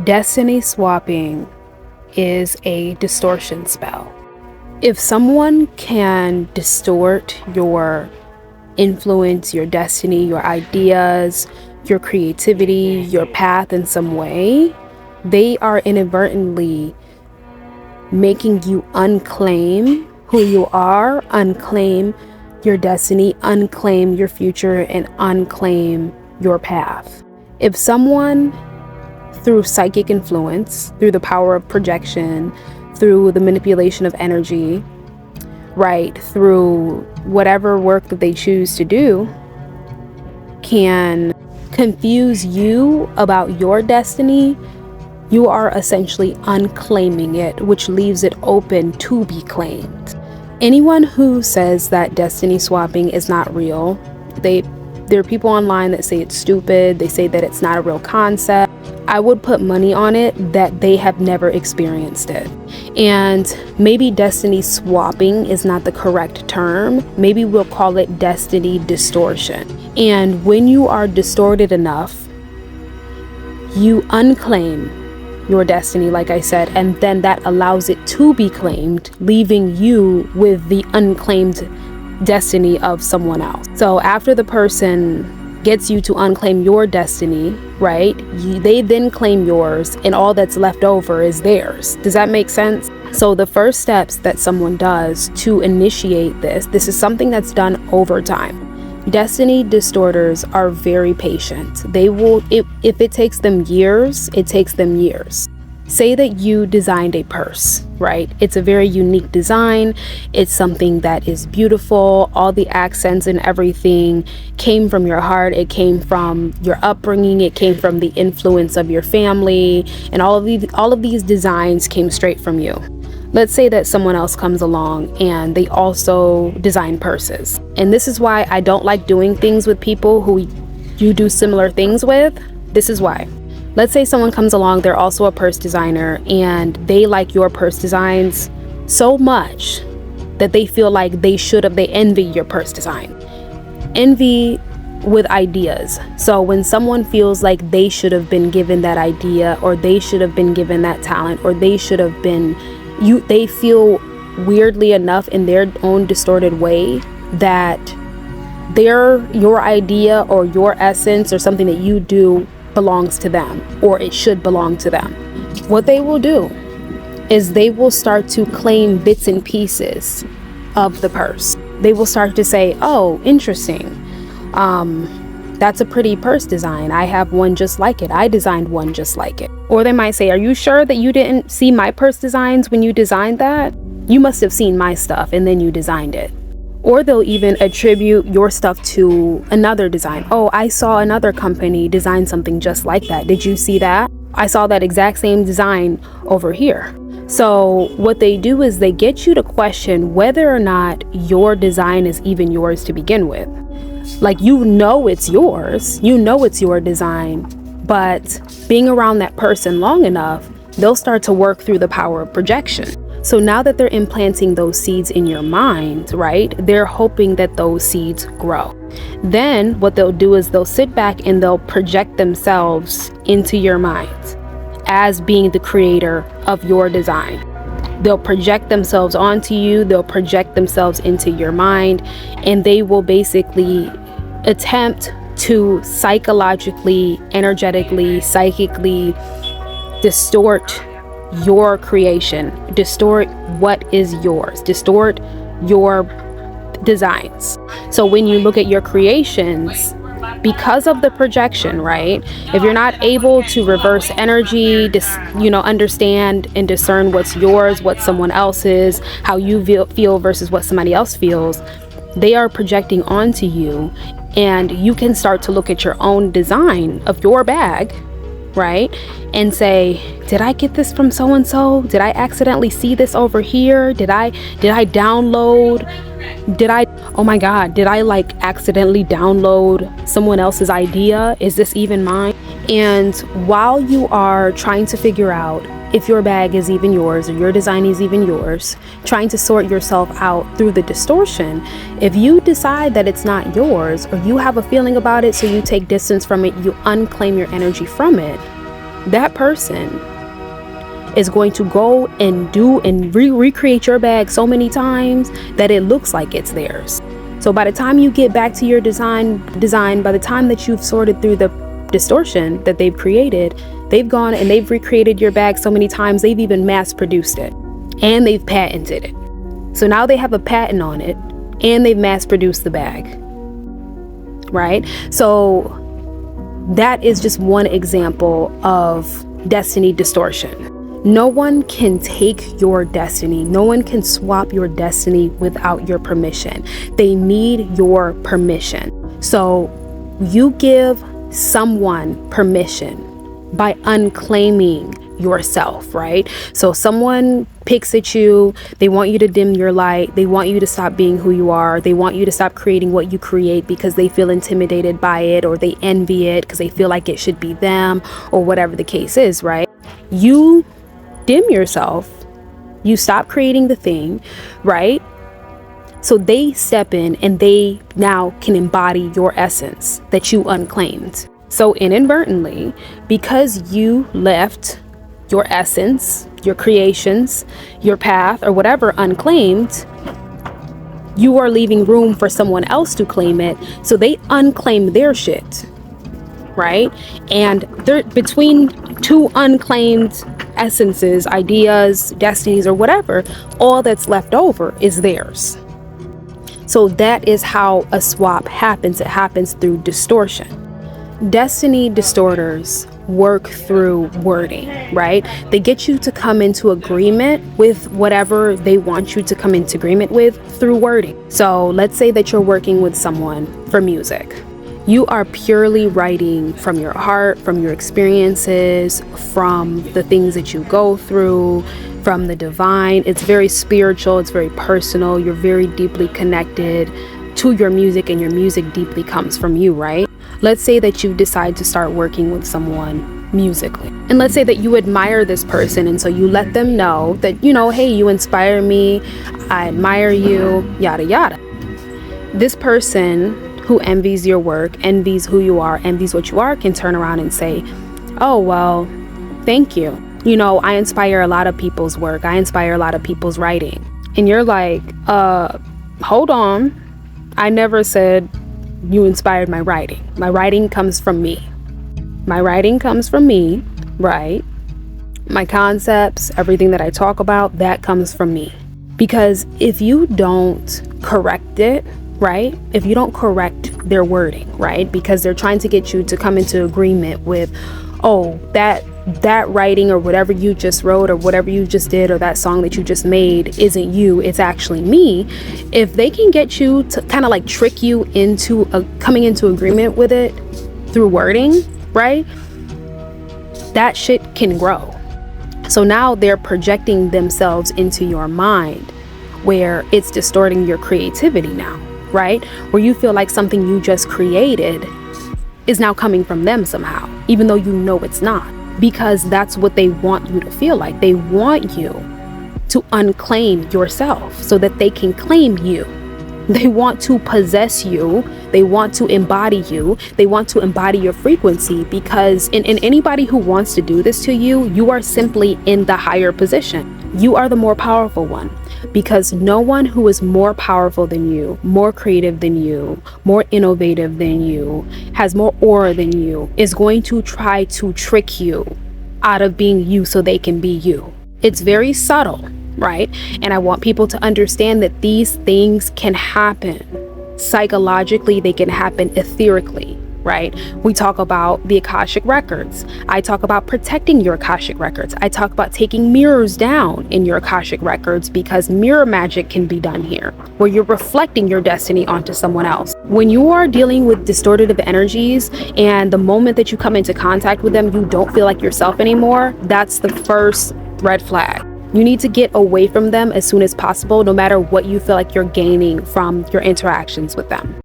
Destiny swapping is a distortion spell. If someone can distort your influence, your destiny, your ideas, your creativity, your path in some way, they are inadvertently making you unclaim who you are, unclaim your destiny, unclaim your future, and unclaim your path. If someone, through psychic influence, through the power of projection, through the manipulation of energy, right, through whatever work that they choose to do, can confuse you about your destiny, you are essentially unclaiming it, which leaves it open to be claimed. Anyone who says that destiny swapping is not real, there are people online that say it's stupid, they say that it's not a real concept. I would put money on it that they have never experienced it. And maybe destiny swapping is not the correct term. Maybe we'll call it destiny distortion. And when you are distorted enough, you unclaim your destiny, like I said, and then that allows it to be claimed, leaving you with the unclaimed destiny of someone else. So after the person gets you to unclaim your destiny, right, they then claim yours, and all that's left over is theirs. Does that make sense? So the first steps that someone does to initiate this is something that's done over time. Destiny distorters are very patient. They will, if it takes them years, it takes them years. Say that you designed a purse, right? It's a very unique design. It's something that is beautiful. All the accents and everything came from your heart. It came from your upbringing. It came from the influence of your family. And all of these designs came straight from you. Let's say that someone else comes along and they also design purses. And this is why I don't like doing things with people who you do similar things with. This is why. Let's say someone comes along, they're also a purse designer, and they like your purse designs so much that they feel like they envy your purse design. Envy with ideas. So when someone feels like they should have been given that idea, or they should have been given that talent, or they should have been, they feel weirdly enough in their own distorted way that your idea or your essence or something that you do belongs to them, or it should belong to them. What they will do is they will start to claim bits and pieces of the purse. They will start to say, oh, interesting. That's a pretty purse design. I have one just like it. I designed one just like it. Or they might say, are you sure that you didn't see my purse designs when you designed that? You must have seen my stuff and then you designed it. Or they'll even attribute your stuff to another design. Oh, I saw another company design something just like that. Did you see that? I saw that exact same design over here. So what they do is they get you to question whether or not your design is even yours to begin with. Like, you know it's yours, you know it's your design, but being around that person long enough, they'll start to work through the power of projection. So now that they're implanting those seeds in your mind, right, they're hoping that those seeds grow. Then what they'll do is they'll sit back and they'll project themselves into your mind as being the creator of your design. They'll project themselves onto you, they'll project themselves into your mind, and they will basically attempt to psychologically, energetically, psychically distort your creation, distort what is yours, distort your designs. So when you look at your creations, because of the projection, right, if you're not able to reverse energy, understand and discern what's yours, what someone else's, how you feel versus what somebody else feels, they are projecting onto you, and you can start to look at your own design of your bag, right, and say, did I get this from so-and-so? Did I accidentally see this over here? Did I download? Oh my God, did I accidentally download someone else's idea? Is this even mine? And while you are trying to figure out if your bag is even yours or your design is even yours, trying to sort yourself out through the distortion, if you decide that it's not yours, or you have a feeling about it, so you take distance from it, you unclaim your energy from it, that person is going to go and do and recreate your bag so many times that it looks like it's theirs. So by the time you get back to your design, by the time that you've sorted through the distortion that they've created, they've gone and they've recreated your bag so many times, they've even mass produced it and they've patented it. So now they have a patent on it and they've mass produced the bag, right? So that is just one example of destiny distortion. No one can take your destiny. No one can swap your destiny without your permission. They need your permission. So you give someone permission by unclaiming yourself, right? So someone picks at you, they want you to dim your light, they want you to stop being who you are, they want you to stop creating what you create because they feel intimidated by it, or they envy it because they feel like it should be them, or whatever the case is, right? You dim yourself, you stop creating the thing, right? So they step in and they now can embody your essence that you unclaimed. So inadvertently, because you left your essence, your creations, your path, or whatever unclaimed, you are leaving room for someone else to claim it. So they unclaim their shit, right? And they're between two unclaimed essences, ideas, destinies, or whatever, all that's left over is theirs. So that is how a swap happens. It happens through distortion. Destiny distorters work through wording, right? They get you to come into agreement with whatever they want you to come into agreement with through wording. So let's say that you're working with someone for music. You are purely writing from your heart, from your experiences, from the things that you go through, from the divine. It's very spiritual, it's very personal. You're very deeply connected to your music, and your music deeply comes from you, right? Let's say that you decide to start working with someone musically. And let's say that you admire this person, and so you let them know that, you know, hey, you inspire me, I admire you, yada yada. This person who envies your work, envies who you are, envies what you are, can turn around and say, oh, well, thank you. You know, I inspire a lot of people's work. I inspire a lot of people's writing. And you're like, hold on. I never said you inspired my writing. My writing comes from me. My writing comes from me, right? My concepts, everything that I talk about, that comes from me. Because if you don't correct it, right? If you don't correct their wording, right? Because they're trying to get you to come into agreement with, oh, that writing or whatever you just wrote or whatever you just did or that song that you just made isn't you, it's actually me. If they can get you to kind of like trick you into coming into agreement with it through wording, right? That shit can grow. So now they're projecting themselves into your mind where it's distorting your creativity now, right? Where you feel like something you just created is now coming from them somehow, even though you know it's not. Because that's what they want you to feel like. They want you to unclaim yourself so that they can claim you. They want to possess you. They want to embody you. They want to embody your frequency, because in anybody who wants to do this to you, you are simply in the higher position. You are the more powerful one, because no one who is more powerful than you, more creative than you, more innovative than you, has more aura than you, is going to try to trick you out of being you so they can be you. It's very subtle, right? And I want people to understand that these things can happen psychologically, they can happen etherically, right? We talk about the Akashic records. I talk about protecting your Akashic records. I talk about taking mirrors down in your Akashic records, because mirror magic can be done here, where you're reflecting your destiny onto someone else. When you are dealing with distortive energies, and the moment that you come into contact with them, you don't feel like yourself anymore, that's the first red flag. You need to get away from them as soon as possible, no matter what you feel like you're gaining from your interactions with them.